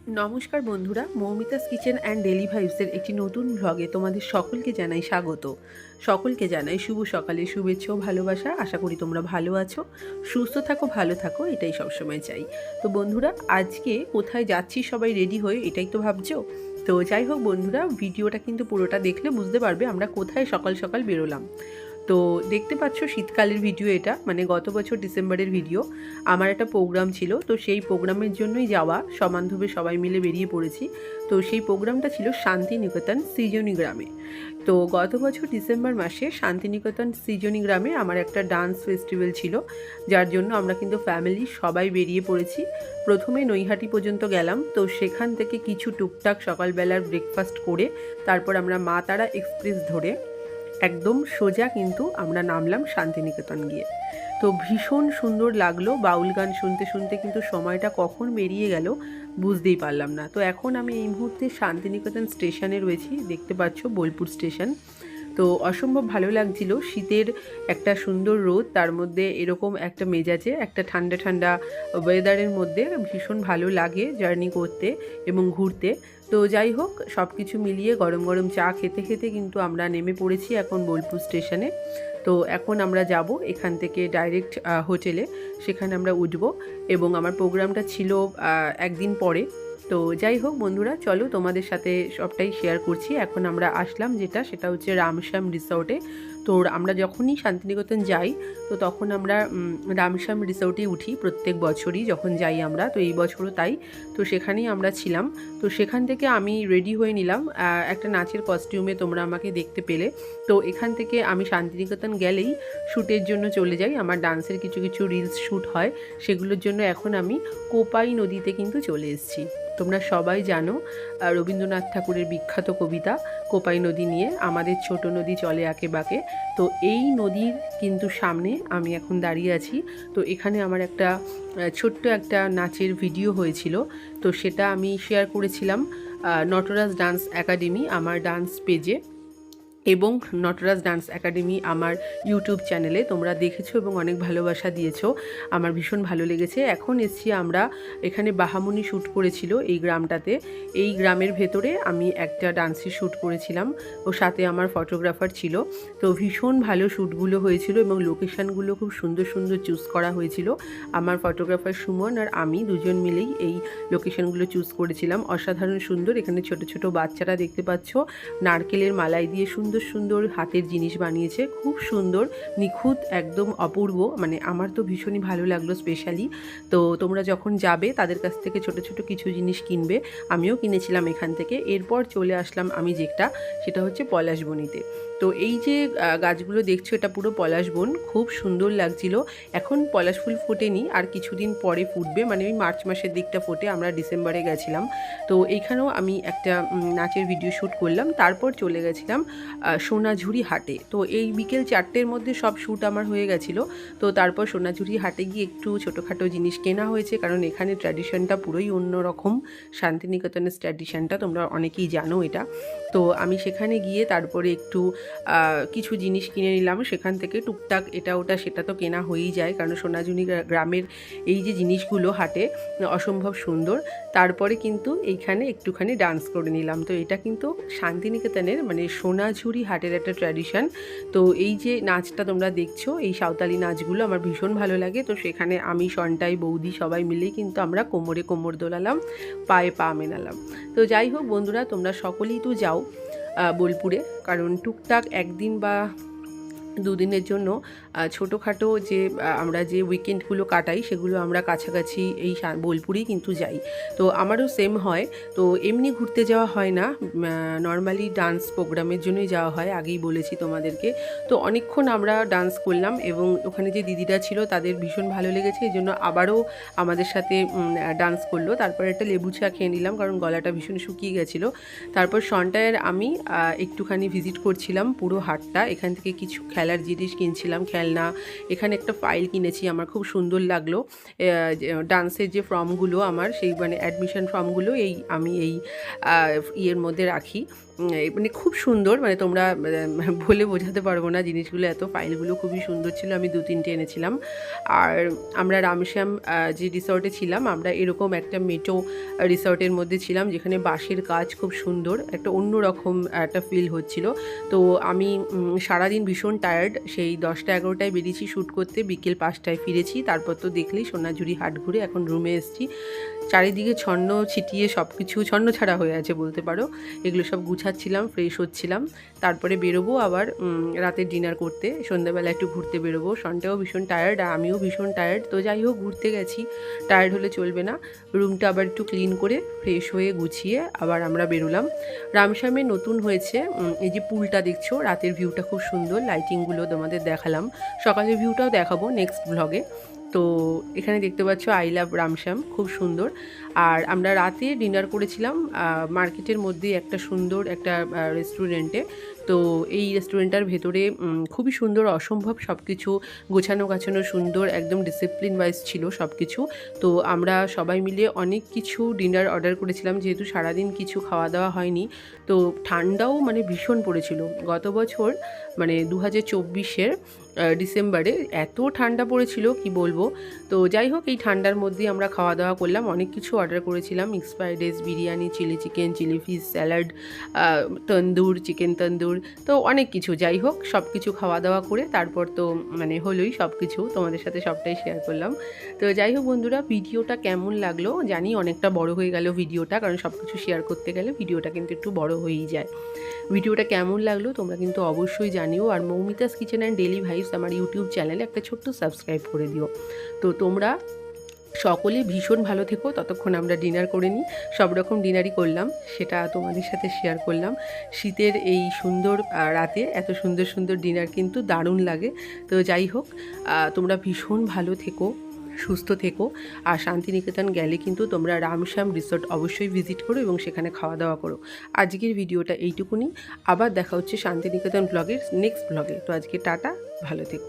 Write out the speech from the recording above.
নমস্কার বন্ধুরা, Moumita's kitchen and daily ভাইবসের একটি নতুন ভ্লগে তোমাদের সকলকে জানাই স্বাগত। সকলকে জানাই শুভ সকালের শুভেচ্ছা ও ভালোবাসা। আশা করি তোমরা ভালো আছো, সুস্থ থাকো, ভালো থাকো, এটাই সবসময় চাই। তো বন্ধুরা, আজকে কোথায় যাচ্ছি সবাই রেডি হয়ে, এটাই তো ভাবছো। তো যাই হোক বন্ধুরা, ভিডিওটা কিন্তু পুরোটা দেখলে বুঝতে পারবে আমরা কোথায় সকাল সকাল বেরোলাম। তো দেখতে পাচ্ছ শীতকালের ভিডিও, এটা মানে গত বছর ডিসেম্বরের ভিডিও। আমার একটা প্রোগ্রাম ছিল, তো সেই প্রোগ্রামের জন্যই যাওয়া, সমান্ধবে সবাই মিলে বেরিয়ে পড়েছি। তো সেই প্রোগ্রামটা ছিল শান্তিনিকেতন সৃজনী গ্রামে। তো গত বছর ডিসেম্বর মাসে শান্তিনিকেতন সৃজনী গ্রামে আমার একটা ডান্স ফেস্টিভ্যাল ছিল, যার জন্য আমরা কিন্তু ফ্যামিলি সবাই বেরিয়ে পড়েছি। প্রথমে নৈহাটি পর্যন্ত গেলাম, তো সেখান থেকে কিছু টুকটাক সকালবেলার ব্রেকফাস্ট করে তারপর আমরা মা তারা এক্সপ্রেস ধরে একদম সোজা কিন্তু আমরা নামলাম শান্তিনিকেতন গিয়ে। তো ভীষণ সুন্দর লাগলো, বাউল গান শুনতে শুনতে কিন্তু সময়টা কখন বেরিয়ে গেল বুঝতেই পারলাম না। তো এখন আমি এই মুহূর্তে শান্তিনিকেতন স্টেশনে রয়েছি, দেখতে পাচ্ছ বোলপুর স্টেশন। তো অসম্ভব ভালো লাগছিল, শীতের একটা সুন্দর রোদ, তার মধ্যে এরকম একটা মেজাজে একটা ঠান্ডা ঠান্ডা ওয়েদারের মধ্যে ভীষণ ভালো লাগে জার্নি করতে এবং ঘুরতে। তো যাই হোক, সব কিছু মিলিয়ে গরম গরম চা খেতে খেতে কিন্তু আমরা নেমে পড়েছি এখন বোলপুর স্টেশনে। তো এখন আমরা যাব এখান থেকে ডাইরেক্ট হোটেলে, সেখানে আমরা উঠব এবং আমার প্রোগ্রামটা ছিল একদিন পরে। তো যাই হোক বন্ধুরা, চলো তোমাদের সাথে সবটাই শেয়ার করছি। এখন আমরা আসলাম সেটা হচ্ছে রামশ্যাম রিসর্টে। তো আমরা যখনই শান্তিনিকেতন যাই তো তখন আমরা রামশ্যাম রিসর্টে উঠি প্রত্যেক বছরই যখন যাই আমরা, তো এই বছরও তাই। তো সেখানেই আমরা ছিলাম। তো সেখান থেকে আমি রেডি হয়ে নিলাম একটা নাচের কস্টিউমে, তোমরা আমাকে দেখতে পেলে। তো এখান থেকে আমি শান্তিনিকেতন গেলেই শ্যুটের জন্য চলে যাই, আমার ডান্সের কিছু কিছু রিলস শ্যুট হয়, সেগুলোর জন্য এখন আমি কোপাই নদীতে কিন্তু চলে এসেছি। তোমরা সবাই জানো রবীন্দ্রনাথ ঠাকুরের বিখ্যাত কবিতা কোপাই নদী নিয়ে, আমাদের ছোট নদী চলে আঁকে বাঁকে। তো এই নদীর কিন্তু সামনে আমি এখন দাঁড়িয়ে আছি। তো এখানে আমার একটা ছোট্ট একটা নাচের ভিডিও হয়েছিল, তো সেটা আমি শেয়ার করেছিলাম নটরাজ ডান্স একাডেমি আমার ডান্স পেজে এবং নটরাজ ডান্স একাডেমি আমার ইউটিউব চ্যানেলে। তোমরা দেখেছো এবং অনেক ভালোবাসা দিয়েছো, আমার ভীষণ ভালো লেগেছে। এখন এসছি আমরা, এখানে বাহামুনি শ্যুট করেছিল এই গ্রামটাতে। এই গ্রামের ভেতরে আমি একটা ডান্সের শ্যুট করেছিলাম, ও সাথে আমার ফটোগ্রাফার ছিল। তো ভীষণ ভালো শ্যুটগুলো হয়েছিল এবং লোকেশানগুলো খুব সুন্দর সুন্দর চুজ করা হয়েছিল। আমার ফটোগ্রাফার সুমন আর আমি দুজন মিলেই এই লোকেশানগুলো চুজ করেছিলাম। অসাধারণ সুন্দর, এখানে ছোট ছোট বাচ্চারা দেখতে পাচ্ছ নারকেলের মালাই দিয়ে সুন্দর সুন্দর হাতের জিনিস বানিয়েছে, খুব সুন্দর, নিখুঁত, একদম অপূর্ব। মানে আমার তো ভীষণই ভালো লাগলো স্পেশালি। তো তোমরা যখন যাবে তাদের কাছ থেকে ছোট ছোট কিছু জিনিস কিনবে, আমিও কিনেছিলাম এখান থেকে। এরপর চলে আসলাম আমি সেটা হচ্ছে পলাশবনিতে। তো এই যে গাছগুলো দেখছো এটা পুরো পলাশবন, খুব সুন্দর লাগছিল। এখন পলাশ ফুল ফোটেনি, আর কিছুদিন পরে ফুটবে, মানে ওই মার্চ মাসের দিকটা ফোটে, আমরা ডিসেম্বরে গেছিলাম। তো এইখানেও আমি একটা নাচের ভিডিও শ্যুট করলাম, তারপর চলে গেছিলাম সোনাঝুরি হাটে। তো এই বিকেল 4টের মধ্যে সব শ্যুট আমার হয়ে গেছিলো। তো তারপর সোনাঝুরি হাটে গিয়ে একটু ছোটোখাটো জিনিস কেনা হয়েছে, কারণ এখানে ট্র্যাডিশনটা পুরোই অন্যরকম, শান্তিনিকেতনের ট্র্যাডিশনটা তোমরা অনেকেই জানো এটা। তো আমি সেখানে গিয়ে তারপরে একটু কিছু জিনিস কিনে নিলাম সেখান থেকে, টুকটাক এটা ওটা সেটা তো কেনা হয়েই যায়, কারণ সোনাঝুরি গ্রামের এই যে জিনিসগুলো হাটে অসম্ভব সুন্দর। তারপরে কিন্তু এইখানে একটুখানি ডান্স করে নিলাম। তো এটা কিন্তু শান্তিনিকেতনের মানে সোনাঝুরি হাটের একটা ট্র্যাডিশন। তো এই যে নাচটা তোমরা দেখছো, এই সাঁওতালি নাচগুলো আমার ভীষণ ভালো লাগে। তো সেখানে আমি, সন্টাই, বৌদি সবাই মিলেই কিন্তু আমরা কোমরে কোমর দোলালাম, পায়ে পা মেলালাম। তো যাই হোক বন্ধুরা, তোমরা সকলেই তো যাও বোলপুরে, কারণ টুকটাক একদিন বা দুদিনের জন্য ছোটোখাটো যে আমরা যে উইকেন্ডগুলো কাটাই সেগুলো আমরা কাছাকাছি এই বোলপুরেই কিন্তু যাই। তো আমারও সেম হয়। তো এমনি ঘুরতে যাওয়া হয় না, নর্মালি ডান্স প্রোগ্রামের জন্যই যাওয়া হয়, আগেই বলেছি তোমাদেরকে। তো অনেকক্ষণ আমরা ডান্স করলাম এবং ওখানে যে দিদিরা ছিল তাদের ভীষণ ভালো লেগেছে, এই জন্য আবারও আমাদের সাথে ডান্স করলো। তারপর একটা লেবু চা খেয়ে নিলাম, কারণ গলাটা ভীষণ শুকিয়ে গেছিলো। তারপর সন্টায়ের আমি একটুখানি ভিজিট করছিলাম পুরো হাটটা, এখান থেকে কিছু খেলা খেলার জিনিস কিনছিলাম, খেলনা। এখানে একটা ফাইল কিনেছি, আমার খুব সুন্দর লাগলো। ডান্সের যে ফর্মগুলো আমার, সেই মানে অ্যাডমিশন ফর্মগুলো আমি এই ইয়ের মধ্যে রাখি। মানে খুব সুন্দর, মানে তোমরা বলে বোঝাতে পারবো না জিনিসগুলো, এত ফাইলগুলো খুবই সুন্দর ছিল। আমি 2-3টে এনেছিলাম। আর আমরা রামশ্যাম যে রিসর্টে ছিলাম, আমরা এরকম একটা মেটো রিসর্টের মধ্যে ছিলাম, যেখানে বাঁশের কাজ খুব সুন্দর, একটা অন্যরকম একটা ফিল হচ্ছিল। তো আমি সারাদিন ভীষণ টায়ার্ড, সেই 10টা-11টায় বেরিয়েছি শ্যুট করতে, বিকেল 5টায় ফিরেছি। তারপর তো দেখলেই সোনাঝুরি হাট ঘুরে এখন রুমে এসেছি। চারিদিকে ছন্ন ছিটিয়ে সব কিছু ছন্ন ছাড়া হয়ে আছে বলতে পারো। এগুলো সব গুছাচ্ছিলাম, ফ্রেশ হচ্ছিলাম। তারপরে বেরোবো আবার রাতের ডিনার করতে, সন্ধ্যাবেলা একটু ঘুরতে বেরোবো। সনটাও ভীষণ টায়ার্ড আর আমিও ভীষণ টায়ার্ড। তো যাই হোক, ঘুরতে গেছি, টায়ার্ড হলে চলবে না। রুমটা আবার একটু ক্লিন করে ফ্রেশ হয়ে গুছিয়ে আবার আমরা বেরোলাম। রামশ্যামে নতুন হয়েছে এই যে পুলটা দেখছো, রাতের ভিউটা খুব সুন্দর, লাইটিংগুলো তোমাদের দেখালাম। সকালের ভিউটাও দেখাবো নেক্সট ব্লগে। তো এখানে দেখতে পাচ্ছ আই লাভ রামশ্যাম, খুব সুন্দর। আর আমরা রাতে ডিনার করেছিলাম মার্কেটের মধ্যে একটা সুন্দর একটা রেস্টুরেন্টে। তো এই রেস্টুরেন্টটার ভেতরে খুবই সুন্দর, অসম্ভব সব কিছু গোছানো গাছানো, সুন্দর, একদম ডিসিপ্লিন ওয়াইজ ছিল সব কিছু। তো আমরা সবাই মিলে অনেক কিছু ডিনার অর্ডার করেছিলাম, যেহেতু সারাদিন কিছু খাওয়া দাওয়া হয়নি। তো ঠান্ডাও মানে ভীষণ পড়েছিল গত বছর, মানে 2024-এর ডিসেম্বরে এত ঠান্ডা পড়েছিল কি বলবো। তো যাই হোক, এই ঠান্ডার মধ্যেই আমরা খাওয়া দাওয়া করলাম। অনেক কিছু অর্ডার করেছিলাম, mix fried rice, biryani, chilli chicken, chilli fish, salad, tandoor, chicken tandoor, তো অনেক কিছু। যাই হোক, সব কিছু খাওয়া দাওয়া করে তারপর তো মানে হলোই সব কিছু, তোমাদের সাথে সবটাই শেয়ার করলাম। তো যাই হোক বন্ধুরা, ভিডিওটা কেমন লাগলো জানি, অনেকটা বড় হয়ে গেল ভিডিওটা, কারণ সব কিছু শেয়ার করতে গেলে ভিডিওটা কিন্তু একটু বড় হয়েই যায়। ভিডিওটা কেমন লাগলো তোমরা কিন্তু অবশ্যই জানিও। আর Moumita's kitchen and daily vibes আমার ইউটিউব চ্যানেলে একটা ছোট্ট সাবস্ক্রাইব করে দিও। তো তোমরা সকলে ভীষণ ভালো থেকো। ততক্ষণ আমরা ডিনার করে নিই, সব রকম ডিনারই করলাম, সেটা তোমাদের সাথে শেয়ার করলাম। শীতের এই সুন্দর রাতে এত সুন্দর সুন্দর ডিনার কিন্তু দারুণ লাগে। তো যাই হোক, তোমরা ভীষণ ভালো থেকো, সুস্থ থেকো। আর শান্তিনিকেতন গেলে কিন্তু তোমরা রামশ্যাম রিসর্ট অবশ্যই ভিজিট করো এবং সেখানে খাওয়া দাওয়া করো। আজকের ভিডিওটা এইটুকুনি, আবার দেখা হচ্ছে শান্তিনিকেতন ব্লগের নেক্সট ব্লগে। তো আজকে টাটা, ভালো থেকো।